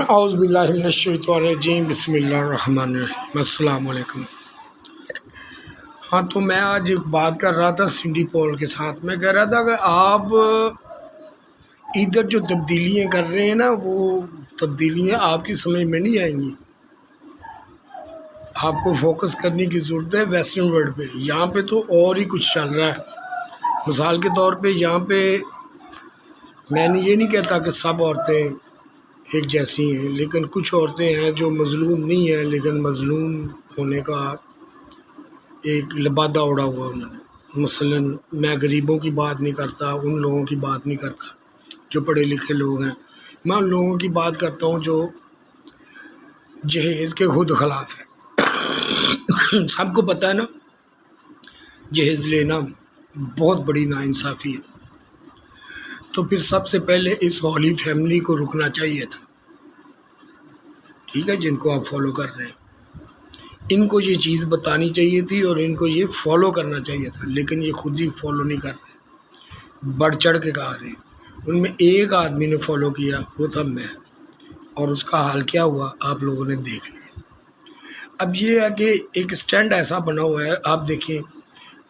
اعوذ باللہ من الشیطان الرجیم، بسم اللہ الرحمن الرحیم، السلام علیکم۔ تو میں آج بات کر رہا تھا سنڈی پول کے ساتھ۔ میں کہہ رہا تھا کہ آپ ادھر جو تبدیلیاں کر رہے ہیں نا، وہ تبدیلیاں آپ کی سمجھ میں نہیں آئیں گی۔ آپ کو فوکس کرنے کی ضرورت ہے ویسٹرن ورلڈ پہ۔ یہاں پہ تو اور ہی کچھ چل رہا ہے۔ مثال کے طور پہ یہاں پہ میں نے یہ نہیں کہتا کہ سب عورتیں ایک جیسی ہیں، لیکن کچھ عورتیں ہیں جو مظلوم نہیں ہیں، لیکن مظلوم ہونے کا ایک لبادہ اڑا ہوا انہوں نے۔ مثلاً میں غریبوں کی بات نہیں کرتا، ان لوگوں کی بات نہیں کرتا جو پڑھے لکھے لوگ ہیں، میں ان لوگوں کی بات کرتا ہوں جو جہیز کے خود خلاف ہے۔ سب کو پتہ ہے نا، جہیز لینا بہت بڑی ناانصافی ہے۔ تو پھر سب سے پہلے اس ہولی فیملی کو رکنا چاہیے تھا، ٹھیک ہے، جن کو آپ فالو کر رہے ہیں ان کو یہ چیز بتانی چاہیے تھی اور ان کو یہ فالو کرنا چاہیے تھا، لیکن یہ خود ہی فالو نہیں کر رہے، بڑھ چڑھ کے کہا رہے ہیں۔ ان میں ایک آدمی نے فالو کیا، وہ تھا میں، اور اس کا حال کیا ہوا آپ لوگوں نے دیکھ لیا۔ اب یہ ہے کہ ایک سٹینڈ ایسا بنا ہوا ہے، آپ دیکھیں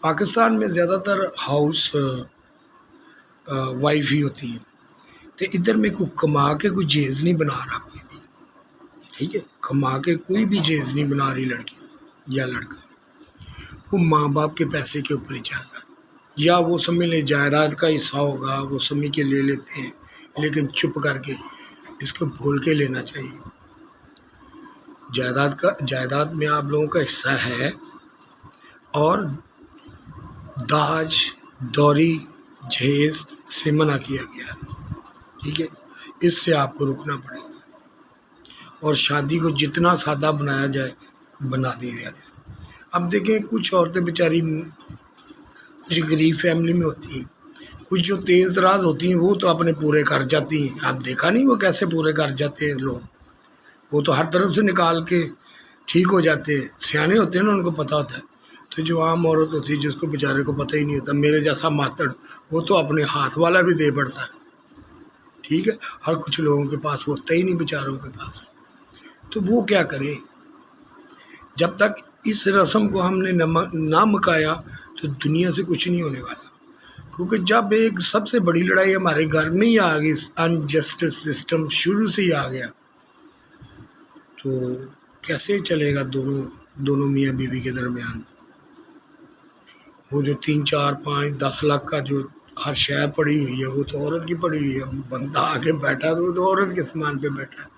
پاکستان میں زیادہ تر ہاؤس وائف ہی ہوتی ہیں، تو ادھر میں کوئی کما کے کوئی جہیز نہیں بنا رہا کوئی بھی، ٹھیک ہے، کما کے کوئی بھی جہیز نہیں بنا رہی لڑکی یا لڑکا، وہ ماں باپ کے پیسے کے اوپر ہی چل رہا ہے، یا وہ سمجھ لیں جائیداد کا حصہ ہوگا وہ سمجھ کے لے لیتے ہیں، لیکن چپ کر کے اس کو بھول کے لینا چاہیے۔ جائیداد میں آپ لوگوں کا حصہ ہے، اور داج دوری جہیز سے منع کیا گیا، ٹھیک ہے، اس سے آپ کو رکنا پڑے گا، اور شادی کو جتنا سادہ بنایا جائے بنا دیا جائے۔ اب دیکھیں کچھ عورتیں بیچاری کچھ غریب فیملی میں ہوتی ہیں، کچھ جو تیز دراز ہوتی ہیں وہ تو اپنے پورے کر جاتی ہیں۔ آپ دیکھا نہیں وہ کیسے پورے کر جاتے ہیں لوگ، وہ تو ہر طرف سے نکال کے ٹھیک ہو جاتے ہیں، سیانے ہوتے ہیں نا، ان کو پتہ ہوتا ہے۔ تو جو عام عورت ہوتی ہے جس کو بیچارے کو پتہ ہی نہیں ہوتا، میرے جیسا ماتڑ، وہ تو اپنے ہاتھ والا بھی دے پڑتا ہے، ٹھیک ہے، اور کچھ لوگوں کے پاس ہوتا ہی نہیں بیچاروں کے پاس، تو وہ کیا کریں؟ جب تک اس رسم کو ہم نے نہ مکایا تو دنیا سے کچھ نہیں ہونے والا، کیونکہ جب ایک سب سے بڑی لڑائی ہمارے گھر میں ہی آ گئی، انجسٹس سسٹم شروع سے ہی آ گیا، تو کیسے چلے گا دونوں میاں بیوی کے درمیان؟ وہ جو 3 4 5 10 لاکھ کا جو ہر شے پڑی ہوئی ہے وہ تو عورت کی پڑی ہوئی ہے، بندہ آگے بیٹھا تو وہ تو عورت کے سامان پہ بیٹھا ہے،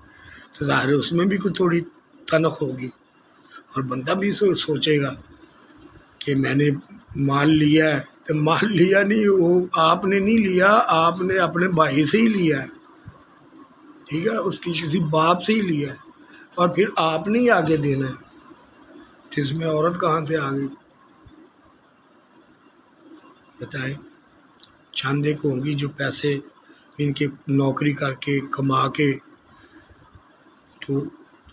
تو ظاہر ہے اس میں بھی کوئی تھوڑی تنخ ہوگی، اور بندہ بھی سوچے گا کہ میں نے مال لیا ہے، تو مال لیا نہیں، وہ آپ نے نہیں لیا، آپ نے اپنے بھائی سے ہی لیا ہے، ٹھیک ہے، اس کی کسی باپ سے ہی لیا ہے، اور پھر آپ نے ہی آگے دینا ہے، تو اس میں عورت کہاں سے آ گئی؟ بتائیں، چند ایک ہوں گی جو پیسے ان کے نوکری کر کے کما کے تو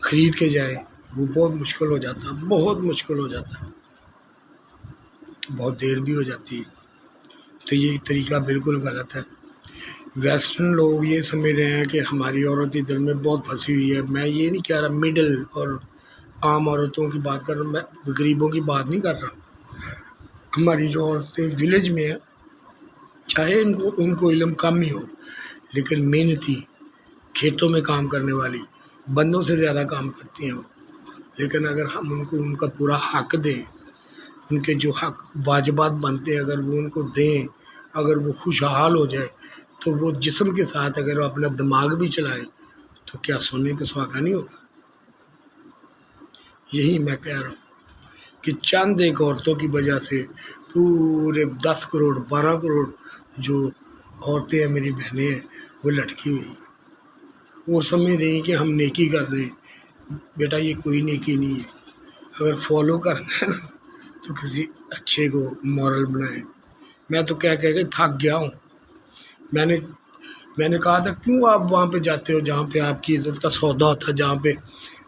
خرید کے جائیں، وہ بہت مشکل ہو جاتا ہے، بہت مشکل ہو جاتا ہے، بہت دیر بھی ہو جاتی ہے، تو یہ طریقہ بالکل غلط ہے۔ ویسٹرن لوگ یہ سمجھ رہے ہیں کہ ہماری عورت ادھر میں بہت پھنسی ہوئی ہے۔ میں یہ نہیں کہہ رہا مڈل اور عام عورتوں کی بات کر رہا ہوں، میں غریبوں کی بات نہیں کر رہا۔ ہماری جو عورتیں ولیج میں ہیں، چاہے ان کو علم کم ہی ہو، لیکن محنتی، کھیتوں میں کام کرنے والی، بندوں سے زیادہ کام کرتی ہیں وہ، لیکن اگر ہم ان کو ان کا پورا حق دیں، ان کے جو حق واجبات بنتے ہیں اگر وہ ان کو دیں، اگر وہ خوشحال ہو جائے، تو وہ جسم کے ساتھ اگر وہ اپنا دماغ بھی چلائے تو کیا سونے پہ سہاگا نہیں ہوگا؟ یہی میں کہہ رہا ہوں کہ چند ایک عورتوں کی وجہ سے پورے 10 کروڑ 12 کروڑ جو عورتیں ہیں میری بہنیں ہیں وہ لٹکی ہوئی ہیں، وہ سمجھ رہی ہیں کہ ہم نیکی کر رہے ہیں۔ بیٹا یہ کوئی نیکی نہیں ہے، اگر فالو کرنا ہے نا تو کسی اچھے کو مورل بنائیں۔ میں تو کہہ کے تھک گیا ہوں، میں نے کہا تھا کیوں آپ وہاں پہ جاتے ہو جہاں پہ آپ کی عزت کا سودا ہوتا ہے، جہاں پہ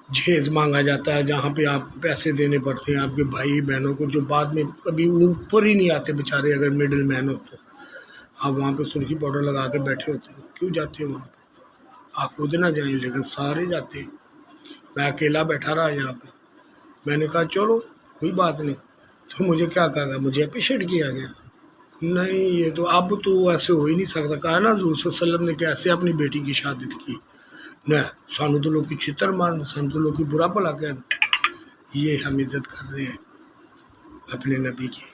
جہیز مانگا جاتا ہے، جہاں پہ آپ کو پیسے دینے پڑتے ہیں آپ کے بھائی بہنوں کو جو بعد میں کبھی اوپر ہی نہیں آتے بیچارے، اگر مڈل مین ہو تو آپ وہاں پہ سرخی پاؤڈر لگا کے بیٹھے ہوتے ہو، کیوں جاتے ہو وہاں پہ؟ آپ خود نہ جائیں لیکن سارے جاتے ہیں. میں اکیلا بیٹھا رہا یہاں پہ. میں نے کہا چلو کوئی بات نہیں. تو مجھے کیا کہا گیا؟ مجھے اپریشیٹ کیا گیا. نہیں یہ تو اب تو ایسے ہو ہی نہیں سکتا. کہا نا حضور صلی اللہ علیہ وسلم نے کیسے اپنی بیٹی کی شہادت کی. نہ سانو تو لوگ کی چھتر مارن، سانو تو لوگ کی برا بھلا کہنا. یہ ہم عزت کر رہے ہیں اپنے نبی کی،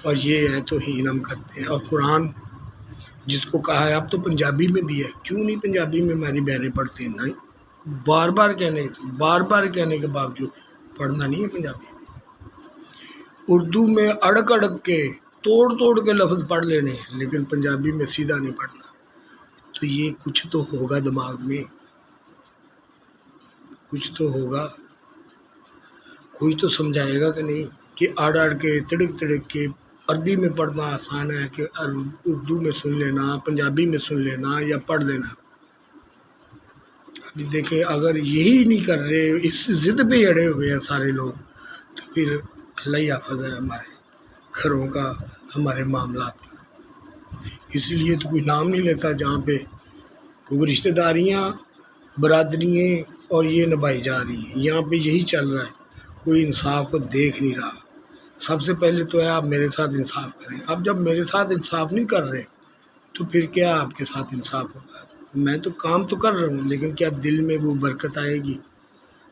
اور یہ ہے توہین ہم کرتے ہیں. اور قرآن جس کو کہا ہے اب تو پنجابی میں بھی ہے. کیوں نہیں پنجابی میں ہماری بہنیں پڑھتی ہیں؟ نہیں، بار بار کہنے کے باوجود پڑھنا نہیں ہے پنجابی میں. اردو میں اڑک اڑک کے توڑ کے لفظ پڑھ لینے ہیں، لیکن پنجابی میں سیدھا نہیں پڑھنا. تو یہ کچھ تو ہوگا دماغ میں، کچھ تو ہوگا. کوئی تو سمجھائے گا کہ نہیں کہ اڑ کے تڑک کے عربی میں پڑھنا آسان ہے کہ اردو میں سن لینا، پنجابی میں سن لینا یا پڑھ لینا. ابھی دیکھیں اگر یہی نہیں کر رہے، اس ضد پہ اڑے ہوئے ہیں سارے لوگ، تو پھر اللہ ہی حافظ ہے ہمارے گھروں کا، ہمارے معاملات کا. اس لیے تو کوئی نام نہیں لیتا جہاں پہ کوئی رشتہ داریاں، برادریاں اور یہ نبھائی جا رہی ہیں. یہاں پہ یہی چل رہا ہے. کوئی انصاف کو دیکھ نہیں رہا. سب سے پہلے تو ہے آپ میرے ساتھ انصاف کریں. اب جب میرے ساتھ انصاف نہیں کر رہے تو پھر کیا آپ کے ساتھ انصاف ہوگا؟ میں تو کام تو کر رہا ہوں، لیکن کیا دل میں وہ برکت آئے گی،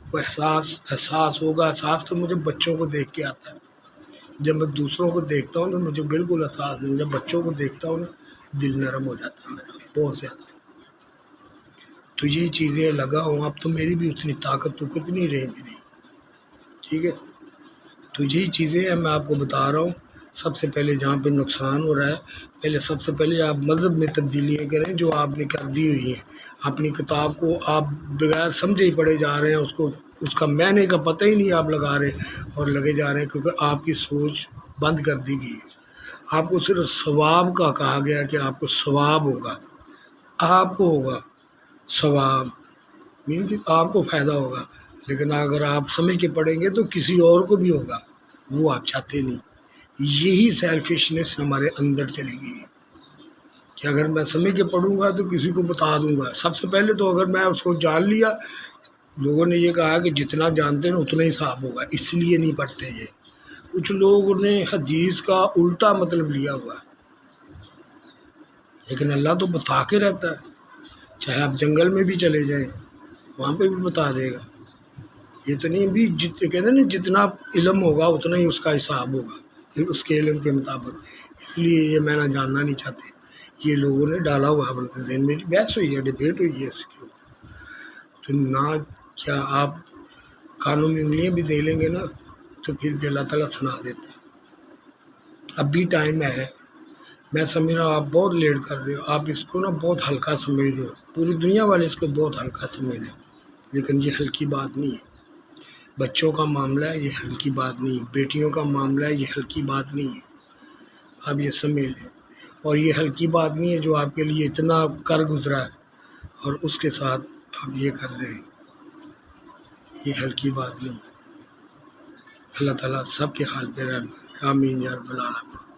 وہ احساس ہوگا؟ احساس تو مجھے بچوں کو دیکھ کے آتا ہے. جب میں دوسروں کو دیکھتا ہوں تو مجھے بالکل احساس نہیں. جب بچوں کو دیکھتا ہوں نا، دل نرم ہو جاتا ہے میرا بہت زیادہ. تو یہ چیزیں لگا ہوں. اب تو میری بھی اتنی طاقت نہیں رہی میری. ٹھیک ہے، تو یہی چیزیں ہیں میں آپ کو بتا رہا ہوں. سب سے پہلے جہاں پہ نقصان ہو رہا ہے، سب سے پہلے آپ مذہب میں تبدیلیاں کریں جو آپ نے کر دی ہوئی ہیں. اپنی کتاب کو آپ بغیر سمجھے ہی پڑھے جا رہے ہیں، اس کا معنی کا پتہ ہی نہیں آپ لگا رہے اور لگے جا رہے ہیں، کیونکہ آپ کی سوچ بند کر دی گئی ہے. آپ کو صرف ثواب کا کہا گیا کہ آپ کو ثواب ہوگا، آپ کو ہوگا ثواب، کہ آپ کو فائدہ ہوگا. لیکن اگر آپ سمجھ کے پڑھیں گے تو کسی اور کو بھی ہوگا، وہ آپ چاہتے نہیں. یہی سیلفشنس ہمارے اندر چلی گئی ہے کہ اگر میں سمجھ کے پڑھوں گا تو کسی کو بتا دوں گا. سب سے پہلے تو اگر میں اس کو جان لیا، لوگوں نے یہ کہا کہ جتنا جانتے ہیں اتنا ہی صاف ہوگا، اس لیے نہیں پڑھتے. یہ کچھ لوگوں نے حدیث کا الٹا مطلب لیا ہوا ہے. لیکن اللہ تو بتا کے رہتا ہے، چاہے آپ جنگل میں بھی چلے جائیں وہاں پہ بھی بتا دے گا. یہ تو نہیں بھی کہتے ہیں نا جتنا علم ہوگا اتنا ہی اس کا حساب ہوگا، پھر اس کے علم کے مطابق. اس لیے یہ میں نہ جاننا نہیں چاہتے. یہ لوگوں نے ڈالا ہوا ہے اپنے ذہن میں. بحث ہوئی ہے، ڈبیٹ ہوئی ہے اس کے اوپر. تو نہ کیا آپ کانوں میں انگلیاں بھی دے لیں گے نا تو پھر بھی اللہ تعالیٰ سنا دیتا ہے. اب بھی ٹائم ہے. میں سمجھ رہا ہوں آپ بہت لیٹ کر رہے ہو. آپ اس کو نا بہت ہلکا سمجھ رہے ہو. پوری دنیا والے اس کو بہت ہلکا سمجھ رہے ہیں، لیکن یہ ہلکی بات نہیں ہے. بچوں کا معاملہ ہے، یہ ہلکی بات نہیں ہے. بیٹیوں کا معاملہ ہے، یہ ہلکی بات نہیں ہے. آپ یہ سمجھ لیں. اور یہ ہلکی بات نہیں ہے جو آپ کے لیے اتنا کر گزرا ہے اور اس کے ساتھ آپ یہ کر رہے ہیں. یہ ہلکی بات نہیں ہے. اللہ تعالیٰ سب کے حال پہ رحم کرے. آمین یا رب العالمین.